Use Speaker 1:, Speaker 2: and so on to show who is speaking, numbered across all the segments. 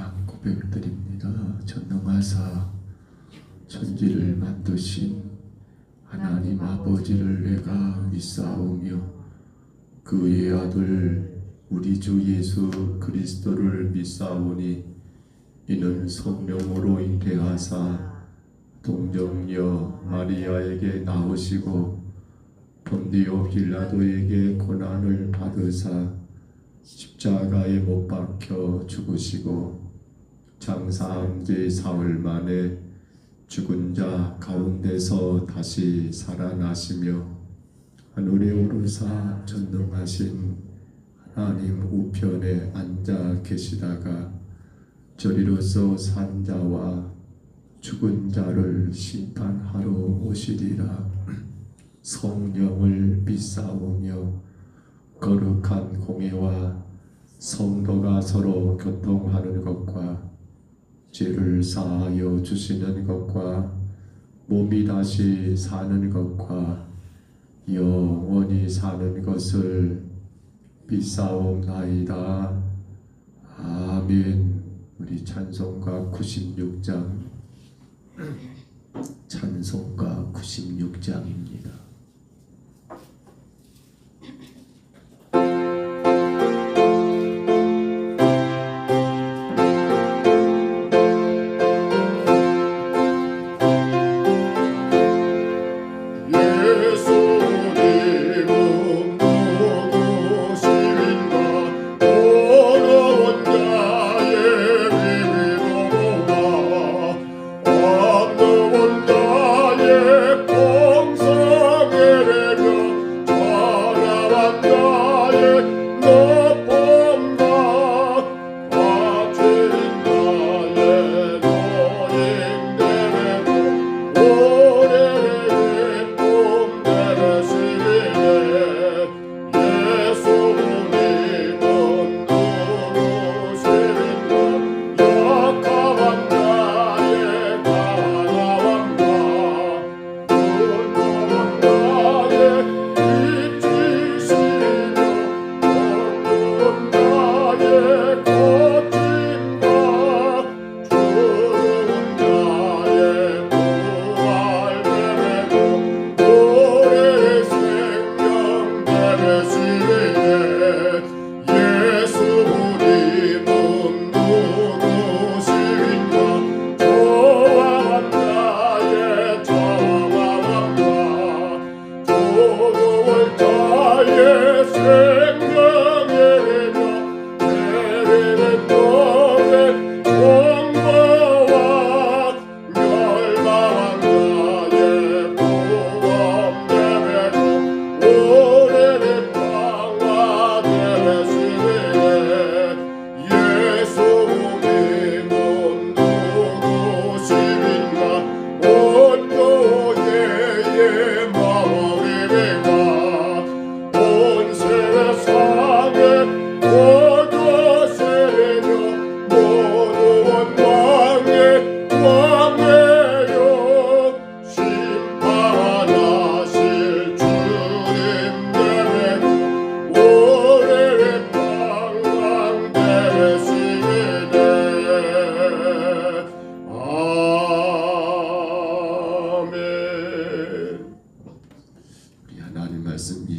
Speaker 1: 찬양 고백드립니다. 전능하사 천지를 만드신 하나님 아버지를 내가 믿사오며 그의 아들 우리 주 예수 그리스도를 믿사오니 이는 성령으로 잉태하사 동정녀 마리아에게 나오시고 본디오 빌라도에게 고난을 받으사 십자가에 못 박혀 죽으시고 장사한 지 사흘 만에 죽은 자 가운데서 다시 살아나시며 하늘에 오르사 전능하신 하나님 우편에 앉아 계시다가 저리로서 산 자와 죽은 자를 심판하러 오시리라. 성령을 믿사오며 거룩한 공예와 성도가 서로 교통하는 것과 죄를 사하여 주시는 것과 몸이 다시 사는 것과 영원히 사는 것을 믿사옵나이다. 아멘. 우리 찬송가 96장 찬송가 96장입니다.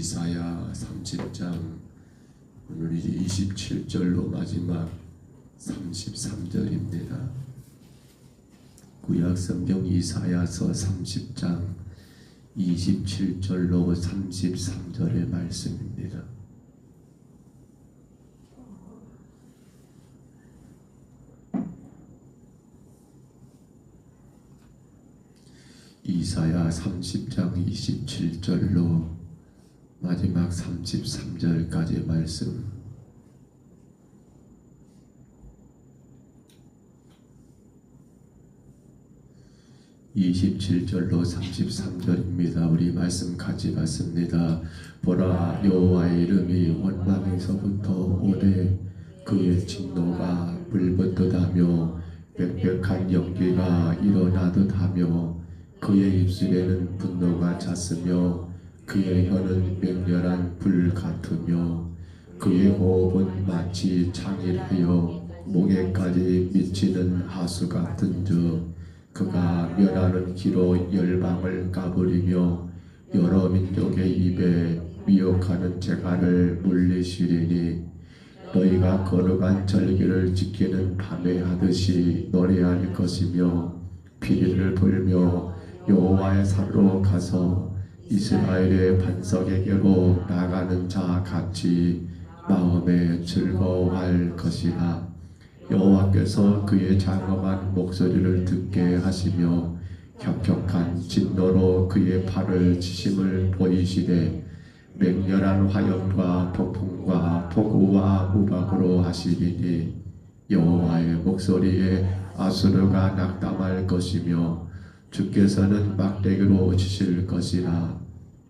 Speaker 1: 이사야 30장 오늘 이제 27절로 마지막 33절입니다. 구약성경 이사야서 30장 27절로 33절의 말씀입니다. 이사야 30장 27절로 마지막 33절까지의 말씀. (27절로) 33절입니다. 우리 말씀 같이 받습니다. 보라, 여호와의 이름이 원망에서부터 오되 그의 진노가 불붙듯하며 빽빽한 연기가 일어나듯하며 그의 입술에는 분노가 찼으며 그의 혀는 맹렬한 불 같으며 그의 호흡은 마치 창일하여 목에까지 미치는 하수 같은즉 그가 멸하는 기로 열방을 까부리며 여러 민족의 입에 미혹하는 재갈을 물리시리니 너희가 거룩한 절기를 지키는 밤에 하듯이 노래할 것이며 피리를 불며 여호와의 산으로 가서 이스라엘의 반석에게로 나가는 자 같이 마음에 즐거워할 것이라. 여호와께서 그의 장엄한 목소리를 듣게 하시며 격격한 진노로 그의 팔을 치심을 보이시되 맹렬한 화염과 폭풍과 폭우와 우박으로 하시리니 여호와의 목소리에 아수르가 낙담할 것이며 주께서는 막대기로 치실 것이라.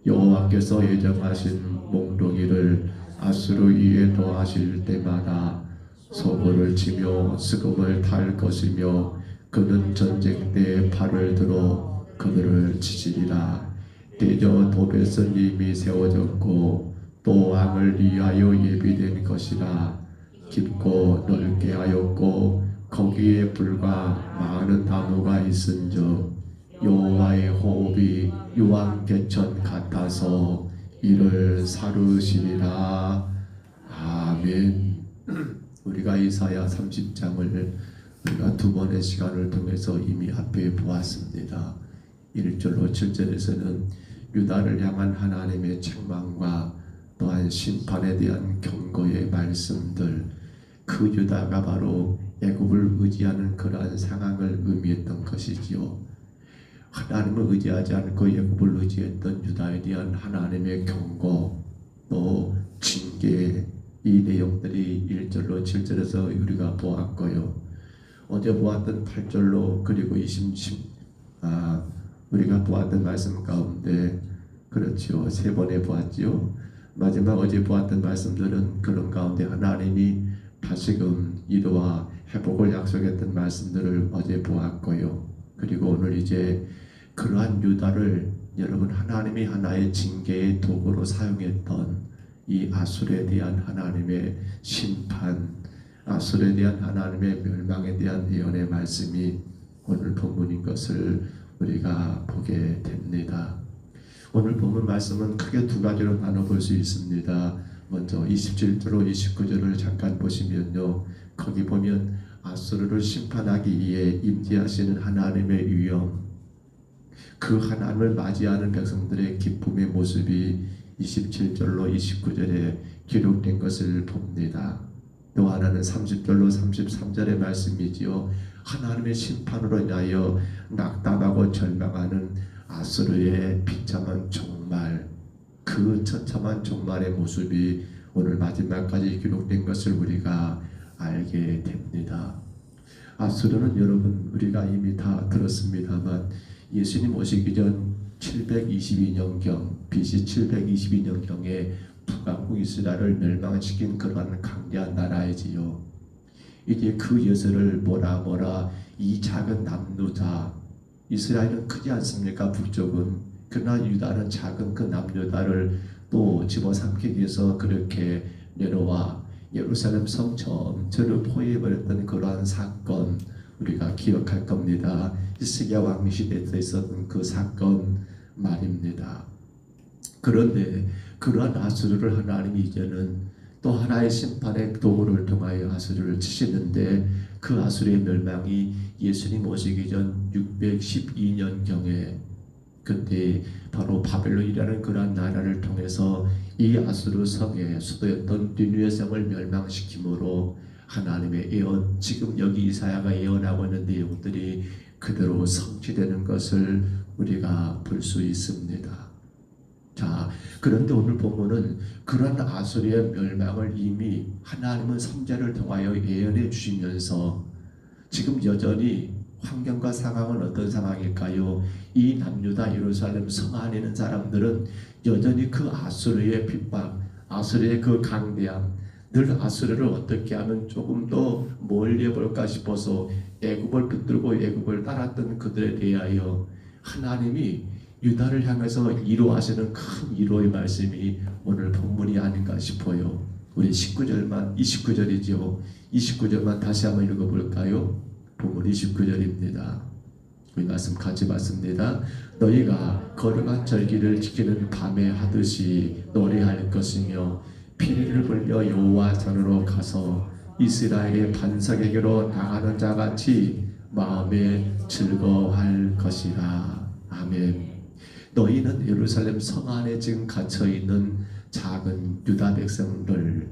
Speaker 1: 여호와께서 예정하신 몽둥이를 아수르 위에 더하실 때마다 소고를 치며 스금을 탈 것이며 그는 전쟁 때에 팔을 들어 그들을 치시리라. 대저 도벳은 이미 세워졌고 또 왕을 위하여 예비된 것이라. 깊고 넓게 하였고 거기에 불과 많은 나무가 있은즉 여호와의 호흡이 유황 개천 같아서 이를 사르시리라. 아멘. 우리가 이사야 30장을 우리가 두 번의 시간을 통해서 이미 앞에 보았습니다. 1절로 7절에서는 유다를 향한 하나님의 책망과 또한 심판에 대한 경고의 말씀들, 그 유다가 바로 애굽을 의지하는 그러한 상황을 의미했던 것이지요. 하나님을 의지하지 않고 애굽을 의지했던 유다에 대한 하나님의 경고, 또 징계, 이 내용들이 1절로 7절에서 우리가 보았고요. 어제 보았던 8절로 그리고 우리가 보았던 말씀 가운데 그렇죠. 세 번에 보았지요. 마지막 어제 보았던 말씀들은 그런 가운데 하나님이 다시금 이루와 회복을 약속했던 말씀들을 어제 보았고요. 그리고 오늘 이제 그러한 유다를 여러분 하나님이 하나의 징계의 도구로 사용했던 이 아수르에 대한 하나님의 심판, 아수르에 대한 하나님의 멸망에 대한 예언의 말씀이 오늘 본문인 것을 우리가 보게 됩니다. 오늘 본문 말씀은 크게 두 가지로 나눠볼 수 있습니다. 먼저 27절로 29절을 잠깐 보시면요, 거기 보면 아수르를 심판하기 위해 임재하시는 하나님의 위엄, 그 하나님을 맞이하는 백성들의 기쁨의 모습이 27절로 29절에 기록된 것을 봅니다. 또 하나는 30절로 33절의 말씀이지요. 하나님의 심판으로 인하여 낙담하고 절망하는 아수르의 비참한 종말, 그 처참한 종말의 모습이 오늘 마지막까지 기록된 것을 우리가 알게 됩니다. 아수르는 여러분 우리가 이미 다 들었습니다만 예수님 오시기 전 722년경 BC 722년경에 북왕국 이스라엘을 멸망시킨 그러한 강대한 나라이지요. 이제 그 예수를 뭐라 이 작은 남유다, 이스라엘은 크지 않습니까? 북쪽은. 그러나 유다는 작은 그 남유다를 또 집어삼키기 위해서 그렇게 내려와 예루살렘 성 전체를 포위해버렸던 그러한 사건 우리가 기억할 겁니다. 히스기야 왕 시대 때 있었던 그 사건 말입니다. 그런데 그러한 아수르를 하나님이 이제는 또 하나의 심판의 도구를 통하여 아수르를 치시는데 그 아수르의 멸망이 예수님 오시기 전 612년경에 그때 바로 바벨론이라는 그러한 나라를 통해서 이 아수르 성의 수도였던 니느웨 성을 멸망시킴으로 하나님의 예언, 지금 여기 이사야가 예언하고 있는 내용들이 그대로 성취되는 것을 우리가 볼 수 있습니다. 자, 그런데 오늘 본문은 그런 아수르의 멸망을 이미 하나님은 선지자를 통하여 예언해 주시면서 지금 여전히 환경과 상황은 어떤 상황일까요? 이 남유다 예루살렘 성 안에 있는 사람들은 여전히 그 아수르의 핍박, 아수르의 그 강대함, 늘 아수르를 어떻게 하면 조금 더 멀리 해볼까 싶어서 애굽을 붙들고 애굽을 따랐던 그들에 대하여 하나님이 유다를 향해서 이루하시는 큰 위로의 말씀이 오늘 본문이 아닌가 싶어요. 우리 19절만 29절이죠. 29절만 다시 한번 읽어볼까요? 본문 29절입니다. 이 말씀 같이 받습니다. 너희가 거룩한 절기를 지키는 밤에 하듯이 노래할 것이며 피리를 불며 여호와 전으로 가서 이스라엘의 반석에게로 나가는 자같이 마음에 즐거워할 것이라. 아멘. 너희는 예루살렘 성 안에 지금 갇혀있는 작은 유다 백성들,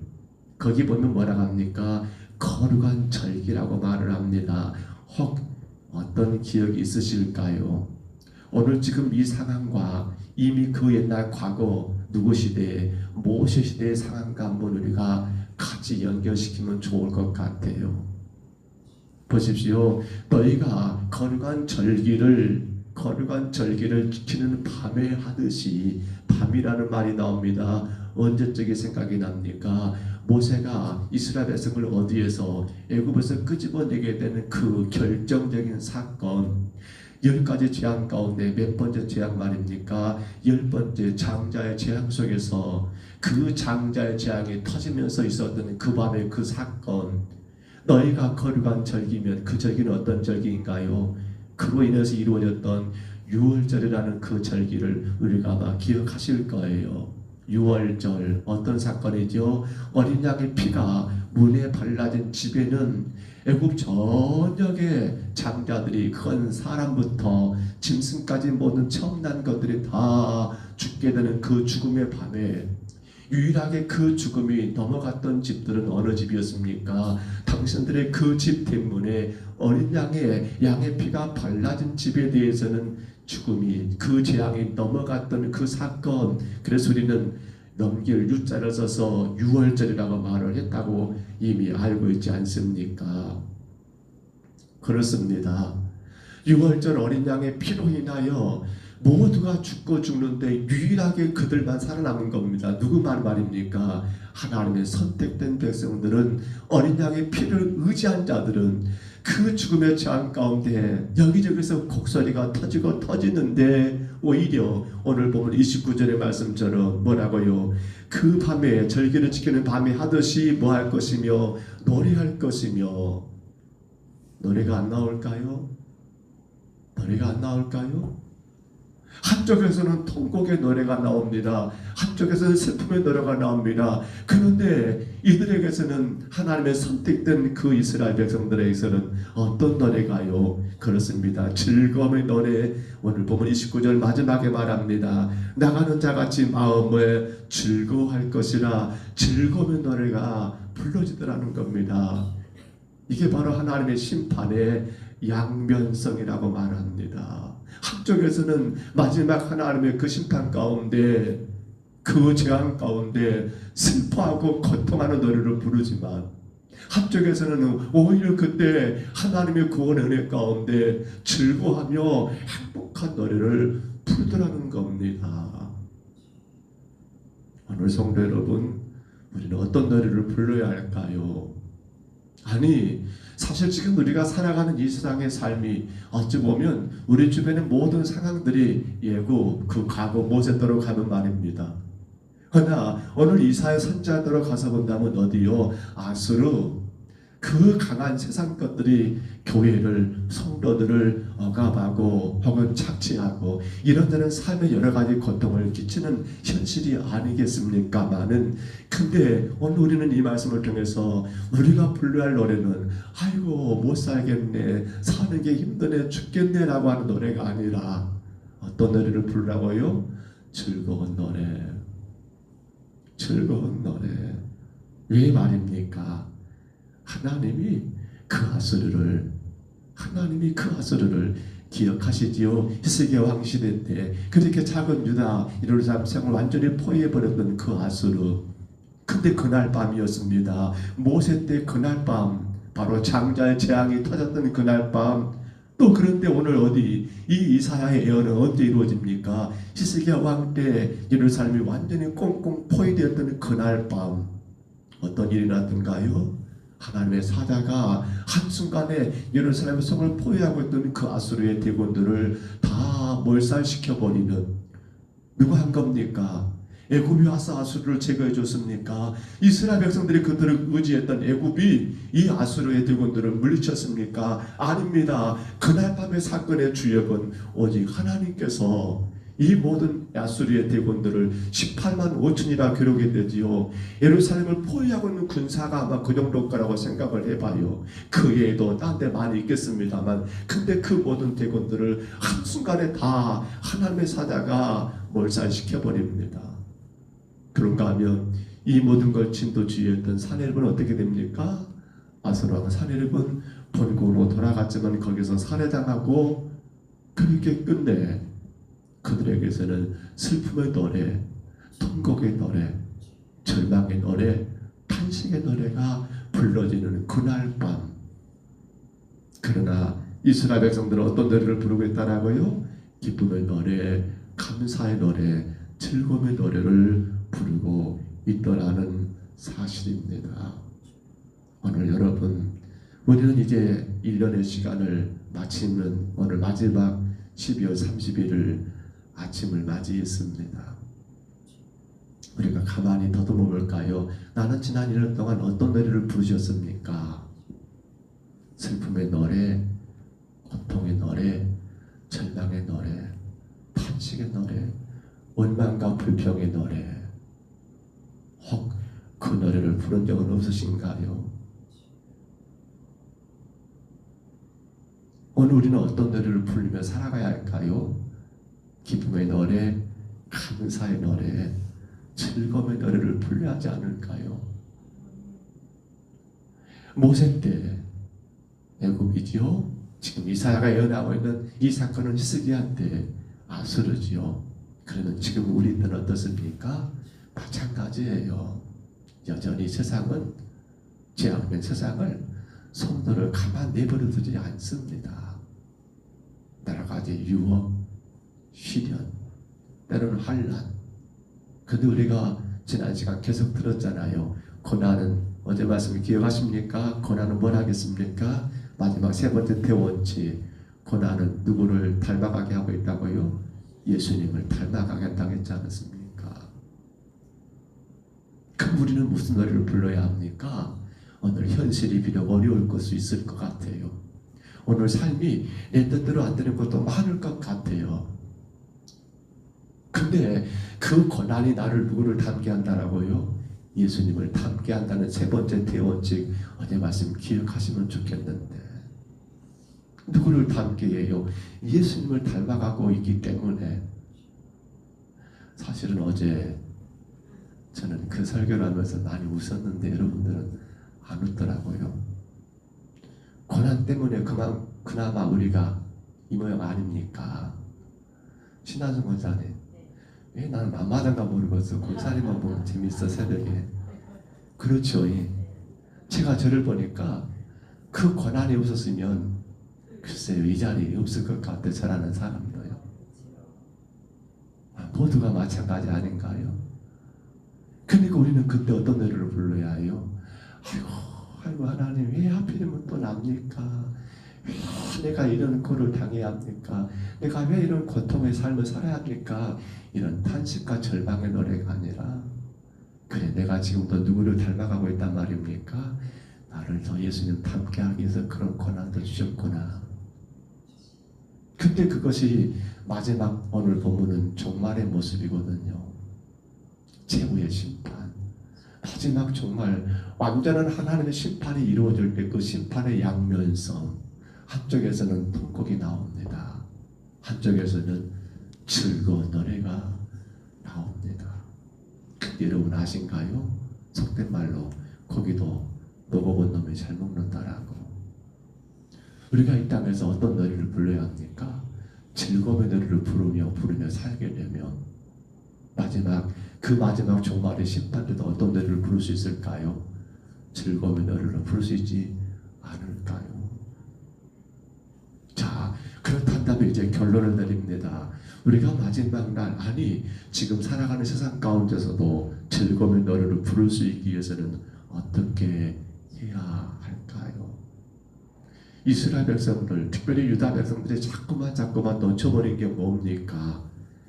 Speaker 1: 거기 보면 뭐라고 합니까? 거룩한 절기라고 말을 합니다. 혹 어떤 기억이 있으실까요? 오늘 지금 이 상황과 이미 그 옛날 과거 누구 시대, 모세 시대의 상황과 한번 우리가 같이 연결시키면 좋을 것 같아요. 보십시오. 너희가 거룩한 절기를 지키는 밤에 하듯이, 밤이라는 말이 나옵니다. 언제적인 생각이 납니까? 모세가 이스라엘 백성을 어디에서 애굽에서 끄집어내게 되는 그 결정적인 사건, 10가지 재앙 가운데 몇 번째 재앙 말입니까? 10번째 장자의 재앙 속에서 그 장자의 재앙이 터지면서 있었던 그 밤의 그 사건, 너희가 거룩한 절기면 그 절기는 어떤 절기인가요? 그로 인해서 이루어졌던 유월절이라는 그 절기를 우리가 아마 기억하실 거예요. 유월절 어떤 사건이죠? 어린 양의 피가 문에 발라진 집에는 애굽 전역의 장자들이 큰 사람부터 짐승까지 모든 처음 난 것들이 다 죽게 되는 그 죽음의 밤에 유일하게 그 죽음이 넘어갔던 집들은 어느 집이었습니까? 당신들의 그 집 뒷문에 어린 양의 피가 발라진 집에 대해서는 죽음이, 그 재앙이 넘어갔던 그 사건, 그래서 우리는 넘길 유자를 써서 유월절이라고 말을 했다고 이미 알고 있지 않습니까? 그렇습니다. 유월절 어린 양의 피로 인하여 모두가 죽고 죽는데 유일하게 그들만 살아남은 겁니다. 누구만 말입니까? 하나님의 선택된 백성들은, 어린 양의 피를 의지한 자들은 그 죽음의 재앙 가운데 여기저기서 곡소리가 터지고 터지는데 오히려 오늘 보면 29절의 말씀처럼 뭐라고요? 그 밤에 절기를 지키는 밤에 하듯이 뭐 할 것이며 노래할 것이며. 노래가 안 나올까요? 노래가 안 나올까요? 한쪽에서는 통곡의 노래가 나옵니다. 한쪽에서는 슬픔의 노래가 나옵니다. 그런데 이들에게서는, 하나님의 선택된 그 이스라엘 백성들에게서는 어떤 노래가요? 그렇습니다. 즐거움의 노래. 오늘 보면 29절 마지막에 말합니다. 나가는 자같이 마음에 즐거워할 것이라. 즐거움의 노래가 불러지더라는 겁니다. 이게 바로 하나님의 심판의 양면성이라고 말합니다. 한쪽에서는 마지막 하나님의 그 심판 가운데, 그 재앙 가운데 슬퍼하고 고통하는 노래를 부르지만, 한쪽에서는 오히려 그때 하나님의 구원 은혜 가운데 즐거워하며 행복한 노래를 부르더라는 겁니다. 오늘 성도 여러분, 우리는 어떤 노래를 불러야 할까요? 아니, 사실 지금 우리가 살아가는 이 세상의 삶이 어찌 보면 우리 주변의 모든 상황들이 예고 그 과거 모세더러 가는 말입니다. 그러나 오늘 이사야 선지자더러 가서 본다면 어디요? 아수르, 그 강한 세상 것들이 교회를, 성도들을 억압하고 혹은 착취하고 이런저런 삶의 여러 가지 고통을 끼치는 현실이 아니겠습니까마는, 근데 오늘 우리는 이 말씀을 통해서 우리가 불러야 할 노래는 아이고 못 살겠네, 사는 게 힘드네, 죽겠네 라고 하는 노래가 아니라 어떤 노래를 부르라고요? 즐거운 노래. 즐거운 노래. 왜 말입니까? 하나님이 그 아수르를 기억하시지요. 히스기야 왕 시대 때 그렇게 작은 유다 예루살렘 성을 완전히 포위해버렸던 그 아수르. 근데 그날 밤이었습니다. 모세 때 그날 밤, 바로 장자의 재앙이 터졌던 그날 밤. 또 그런데 오늘 어디 이 이사야의 예언은 언제 이루어집니까? 히스기야 왕 때 예루살렘이 완전히 꽁꽁 포위되었던 그날 밤. 어떤 일이 났던가요? 하나님의 사자가 한순간에 예루살렘 성을 포위하고 있던 그 아수르의 대군들을 다 몰살시켜버리는, 누가 한 겁니까? 애굽이 와서 아수르를 제거해 줬습니까? 이스라엘 백성들이 그들을 의지했던 애굽이 이 아수르의 대군들을 물리쳤습니까? 아닙니다. 그날 밤의 사건의 주역은 오직 하나님께서 이 모든 아수르의 대군들을 18만 5천이라 기록이 되지요. 예루살렘을 포위하고 있는 군사가 아마 그 정도일 거라고 생각을 해봐요. 그 외에도 딴 데 많이 있겠습니다만, 근데 그 모든 대군들을 한순간에 다 하나님의 사자가 몰살시켜버립니다. 그런가 하면 이 모든 걸 진도주의했던 사내립은 어떻게 됩니까? 아수르 사내립은 본국으로 돌아갔지만 거기서 살해당하고 그렇게 끝내 그들에게서는 슬픔의 노래, 통곡의 노래, 절망의 노래, 탄식의 노래가 불러지는 그날 밤. 그러나 이스라엘 백성들은 어떤 노래를 부르고 있다라고요? 기쁨의 노래, 감사의 노래, 즐거움의 노래를 부르고 있더라는 사실입니다. 오늘 여러분, 우리는 이제 1년의 시간을 마치는 오늘 마지막 12월 30일을 아침을 맞이했습니다. 우리가 가만히 더듬어 볼까요? 나는 지난 1년 동안 어떤 노래를 부르셨습니까? 슬픔의 노래, 고통의 노래, 절망의 노래, 탄식의 노래, 원망과 불평의 노래, 혹 그 노래를 부른 적은 없으신가요? 오늘 우리는 어떤 노래를 부르며 살아가야 할까요? 기쁨의 노래, 감사의 노래, 즐거움의 노래를 불러야 하지 않을까요? 모세 때 애굽이지요. 지금 이사야가 예언하고 있는 이 사건은 히스기야 때 아수르지요. 그러면 지금 우리 때는 어떻습니까? 마찬가지예요. 여전히 세상은 죄악된 세상을 성도를 가만 내버려 두지 않습니다. 여러 가지 유혹, 시련, 때로는 환난. 근데 우리가 지난 시간 계속 들었잖아요. 고난은 어제 말씀 기억하십니까? 고난은 뭘 하겠습니까? 마지막 세 번째 대원칙. 고난은 누구를 닮아가게 하고 있다고요? 예수님을 닮아가겠다고 했지 않았습니까? 그럼 우리는 무슨 노래를 불러야 합니까? 오늘 현실이 비록 어려울 것도 있을 것 같아요. 오늘 삶이 내 뜻대로 안 되는 것도 많을 것 같아요. 근데 그 고난이 나를 누구를 닮게 한다라고요? 예수님을 닮게 한다는 세 번째 대원칙 어제 말씀 기억하시면 좋겠는데, 누구를 닮게 해요? 예수님을 닮아가고 있기 때문에. 사실은 어제 저는 그 설교를 하면서 많이 웃었는데 여러분들은 안 웃더라고요. 고난 때문에 그나마 우리가 이 모양 아닙니까? 신한성 권사님, 왜 나는 맘마단가 모르겠어. 권사님만 보면 재밌어 새벽에. 그렇죠. 제가 저를 보니까 그 고난이 없었으면 글쎄요, 이 자리에 없을 것 같아. 저라는 사람도요. 모두가 마찬가지 아닌가요? 그러니까 우리는 그때 어떤 노래를 불러야 해요? 아이고 하나님, 왜 하필이면 또 납니까? 왜 내가 이런 꼴을 당해야 합니까? 내가 왜 이런 고통의 삶을 살아야 합니까? 이런 탄식과 절망의 노래가 아니라, 그래 내가 지금도 누구를 닮아가고 있단 말입니까? 나를 더 예수님 닮게 하기 위해서 그런 고난도 주셨구나. 근데 그것이 마지막 오늘 본문은 종말의 모습이거든요. 최후의 심판. 마지막 정말 완전한 하나님의 심판이 이루어질 때 그 심판의 양면성, 한쪽에서는 통곡이 나옵니다. 한쪽에서는 즐거운 노래가 나옵니다. 여러분 아신가요? 속된 말로 고기도 먹어본 놈이 잘 먹는다라고. 우리가 이 땅에서 어떤 노래를 불러야 합니까? 즐거움의 노래를 부르며 살게 되면 그 마지막 종말의 심판 때도 어떤 노래를 부를 수 있을까요? 즐거움의 노래를 부를 수 있지 않을까요? 자, 그렇다면 이제 결론을 내립니다. 우리가 마지막 날, 아니 지금 살아가는 세상 가운데서도 즐거움의 노래를 부를 수 있기 위해서는 어떻게 해야 할까요? 이스라엘 백성들, 특별히 유다 백성들이 자꾸만 놓쳐버린 게 뭡니까?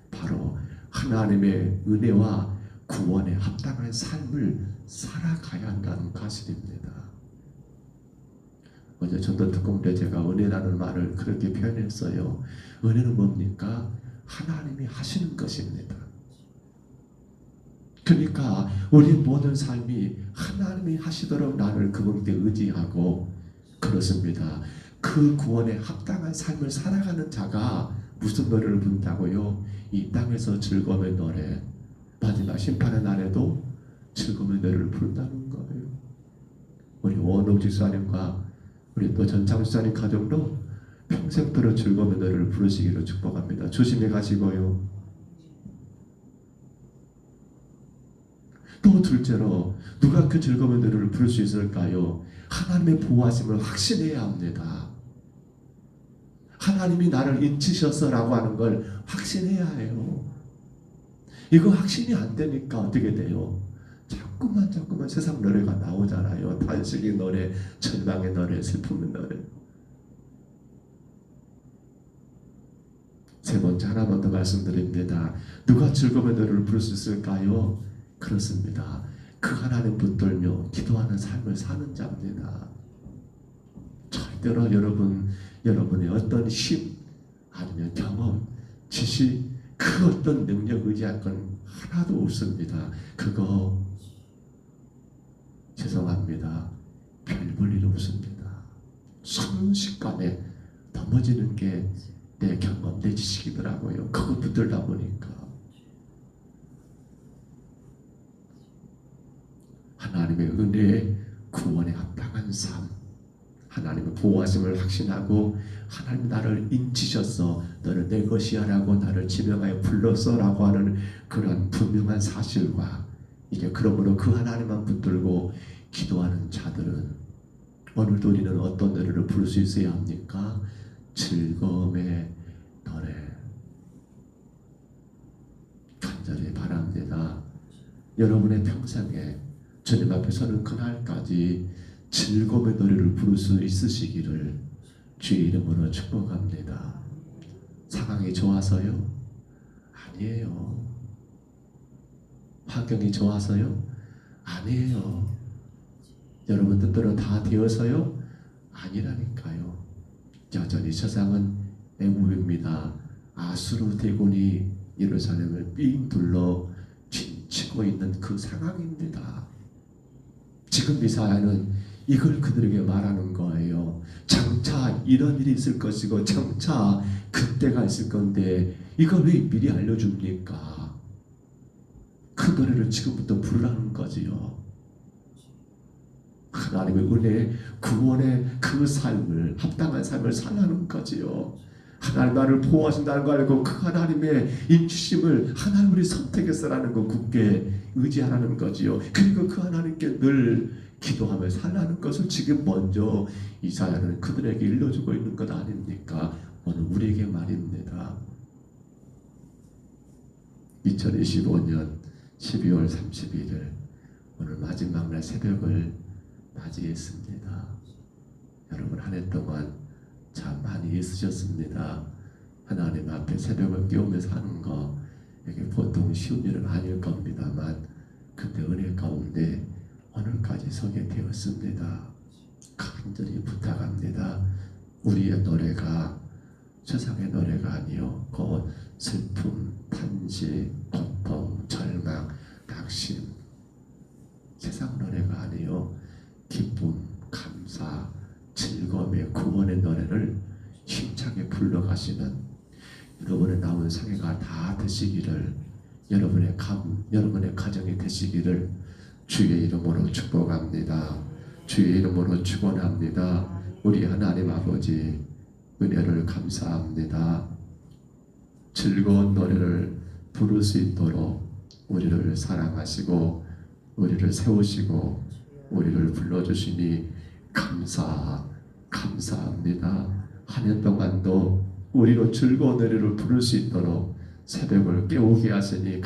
Speaker 1: 바로 하나님의 은혜와 구원에 합당한 삶을 살아가야 한다는 사실입니다. 어제 전도 특공 때 제가 은혜라는 말을 그렇게 표현했어요. 은혜는 뭡니까? 하나님이 하시는 것입니다. 그러니까 우리 모든 삶이 하나님이 하시도록 나를 그분께 의지하고, 그렇습니다. 그 구원에 합당한 삶을 살아가는 자가 무슨 노래를 부른다고요? 이 땅에서 즐거움의 노래, 마지막 심판의 날에도 즐거움의 노래를 부른다는 거예요. 우리 원옥 집사님과 우리 또 전창 집사님 가정도 평생도록 즐거움의 노래를 부르시기를 축복합니다. 조심히 가시고요. 또 둘째로 누가 그 즐거움의 노래를 부를 수 있을까요? 하나님의 보호하심을 확신해야 합니다. 하나님이 나를 인치셨어라고 하는 걸 확신해야 해요. 이거 확신이 안 되니까 어떻게 돼요? 자꾸만 세상 노래가 나오잖아요. 단식의 노래, 절망의 노래, 슬픔의 노래. 세 번째 하나만 더 말씀드립니다. 누가 즐거움의 노래를 부를 수 있을까요? 그렇습니다. 그 하나님 붙들며 기도하는 삶을 사는 자입니다. 절대로 여러분의 어떤 힘 아니면 경험, 지식, 그 어떤 능력 의지할 건 하나도 없습니다. 그거 죄송합니다. 별 볼 일 없습니다. 순식간에 넘어지는 게 내 경험, 내 지식이더라고요. 그거 붙들다 보니까 하나님의 은혜에 구원에 합당한 삶, 하나님의 보호하심을 확신하고, 하나님 나를 인치셨어, 너는 내 것이야 라고 나를 지명하여 불렀어 라고 하는 그런 분명한 사실과, 이제 그러므로 그 하나님만 붙들고 기도하는 자들은 오늘도 우리는 어떤 노래를 부를 수 있어야 합니까? 즐거움의 노래. 간절히 바랍니다. 여러분의 평생에 주님 앞에 서는 그날까지 즐거움의 노래를 부를 수 있으시기를 주의 이름으로 축복합니다. 상황이 좋아서요? 아니에요. 환경이 좋아서요? 아니에요. 여러분 뜻대로 다 되어서요? 아니라니까요. 여전히 세상은 애굽입니다. 아수르 대군이 예루살렘을 삥 둘러 치고 있는 그 상황입니다. 지금 이사야는 이걸 그들에게 말하는 거예요. 장차 이런 일이 있을 것이고 장차 그때가 있을 건데 이걸 왜 미리 알려줍니까? 그 노래를 지금부터 부르라는 거지요. 하나님의 은혜, 구원의 그 삶을, 합당한 삶을 살라는 거지요. 하나님 나를 보호하신다는 거 알고 그 하나님의 인치심을 하나님 우리 선택했어라는 거 굳게 의지하라는 거지요. 그리고 그 하나님께 늘 기도하며 살라는 것을 지금 먼저 이사야는 그들에게 일러주고 있는 것 아닙니까? 오늘 우리에게 말입니다. 2025년 12월 31일 오늘 마지막 날 새벽을 맞이했습니다. 여러분 한 해 동안 참 많이 애쓰셨습니다. 하나님 앞에 새벽을 깨우면서 하는 거 이게 보통 쉬운 일은 아닐 겁니다만 그때 은혜 가운데 오늘까지 서게 되었습니다. 간절히 부탁합니다. 우리의 노래가 세상의 노래가 아니요 곧 슬픔, 탄식, 고통, 절망, 낙심, 세상 노래가 아니요 기쁨, 감사, 즐거움의 구원의 노래를 힘차게 불러가시는 여러분의 남은 생애가 다 되시기를, 여러분의 가정이 되시기를 주의 이름으로 축복합니다. 주의 이름으로 축원합니다. 우리 하나님 아버지 은혜를 감사합니다. 즐거운 노래를 부를 수 있도록 우리를 사랑하시고 우리를 세우시고 우리를 불러주시니 감사합니다. 한 해 동안도 우리로 즐거운 노래를 부를 수 있도록 새벽을 깨우게 하시니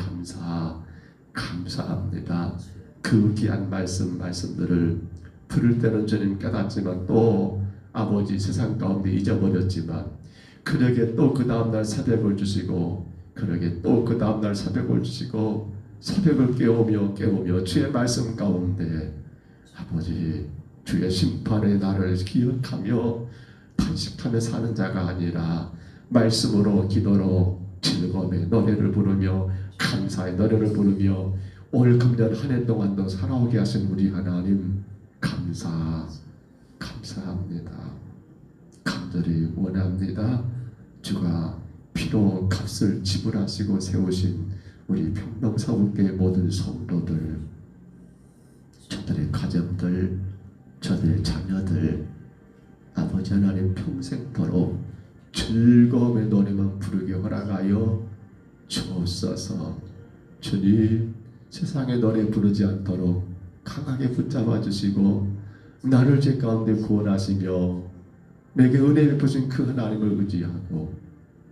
Speaker 1: 감사합니다. 그 귀한 말씀들을 들을 때는 주님 깨닫지만 또 아버지 세상 가운데 잊어버렸지만 그러게 또 그 다음날 새벽을 주시고 그러게 또 그 다음날 새벽을 주시고 새벽을 깨우며 주의 말씀 가운데 아버지 주의 심판의 날을 기억하며 탄식하며 사는 자가 아니라 말씀으로 기도로 즐거움의 노래를 부르며 감사의 노래를 부르며 올 금년 한 해 동안도 살아오게 하신 우리 하나님 감사합니다. 간절히 원합니다. 주가 피로 값을 지불하시고 세우신 우리 평동서울교회 모든 성도들, 저들의 가정들, 저들의 자녀들 아버지 하나님 평생도록 즐거움의 노래만 부르게 허락하여 주옵소서. 주님 세상의 노래 부르지 않도록 강하게 붙잡아 주시고 나를 죄 가운데 구원하시며 내게 은혜 베푸신 그 하나님을 의지하고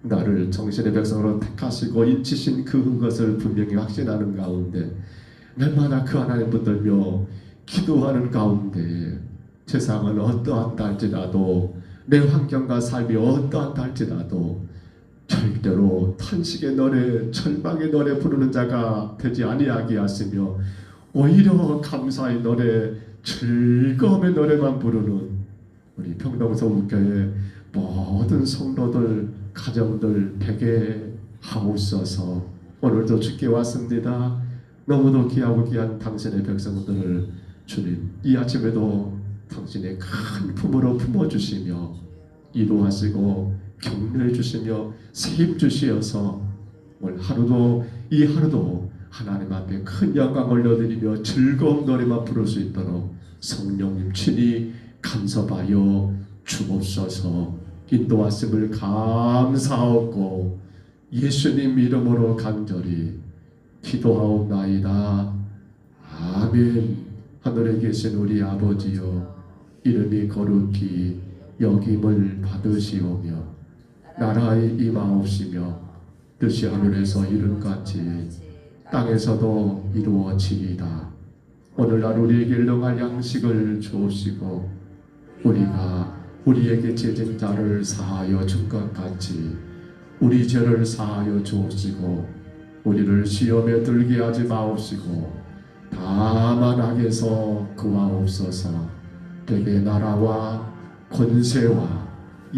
Speaker 1: 나를 정신의 백성으로 택하시고 인치신 그 것을 분명히 확신하는 가운데 날마다 그 하나님 붙들며 기도하는 가운데 세상은 어떠하다 할지라도 내 환경과 삶이 어떠하다 할지라도 절대로 탄식의 노래, 절망의 노래 부르는 자가 되지 아니하게 하시며 오히려 감사의 노래, 즐거움의 노래만 부르는 우리 평동서울교회 모든 성도들, 가정들 되게 하옵소서. 오늘도 주께 왔습니다. 너무도 귀하고 귀한 당신의 백성들을 주님 이 아침에도 당신의 큰 품으로 품어주시며 이루하시고 격려해 주시며 세임 주시어서 오늘 하루도 이 하루도 하나님 앞에 큰 영광 올려드리며 즐거운 노래만 부를 수 있도록 성령님 친히 간섭하여 주옵소서. 인도하심을 감사하고 예수님 이름으로 간절히 기도하옵나이다. 아멘. 하늘에 계신 우리 아버지여, 이름이 거룩히 여김을 받으시오며 나라의 임하옵시며 뜻이 하늘에서 이룬같이 땅에서도 이루어지이다. 오늘날 우리에게 일용할 양식을 주옵시고 우리가 우리에게 죄진 자를 사하여 준 것 같이 우리 죄를 사하여 주옵시고 우리를 시험에 들게 하지 마옵시고 다만 악에서 구하옵소서. 되게 나라와 권세와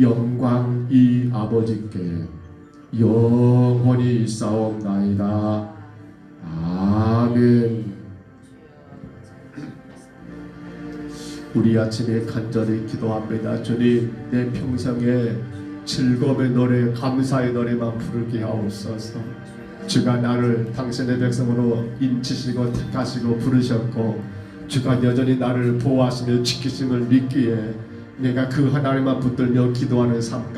Speaker 1: 영광이 아버지께 영원히 있사옵나이다. 아멘. 우리 아침에 간절히 기도합니다. 주님, 내 평생에 즐거움의 노래, 감사의 노래만 부르게 하옵소서. 주가 나를 당신의 백성으로 인치시고 택하시고 부르셨고 주가 여전히 나를 보호하시며 지키심을 믿기에 내가 그 하나님만 붙들며 기도하는 삶 가운데